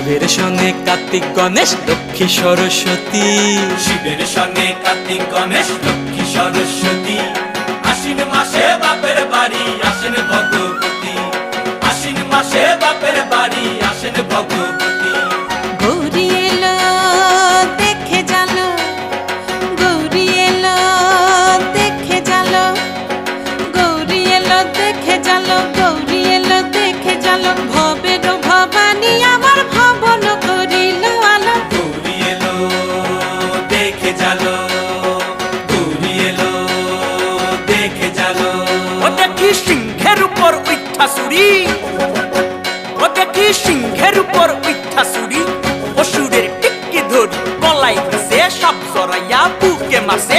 শিবের সঙ্গে কার্তিক গণেশ লক্ষ্মী সরস্বতী, শিবের সঙ্গে কার্তিক গণেশ লক্ষ্মী সরস্বতী। আশ্বিন মাসে বাপের বাড়ি আসেন ভগবতী, আশ্বিন মাসে বাপের বাড়ি আসেন ভগবতী। গৌরী এলো দেখে জালো, গৌরী এলো দেখে জালো, গৌরী এলো দেখে জালো, গৌরী এলো দেখে জালো। ভবের ভবানী আমার ভবন করিল আলো। গৌরী এলো দেখে জালো, গৌরী এলো দেখে জালো। ও দেখি সিংহের উপর উঠা চুরি, ও দেখি সিংহের উপর উঠা চুরি। অসুরের টিকি ধরি গলায় ফেসে সাপ জড়াইয়া বুকে মাসে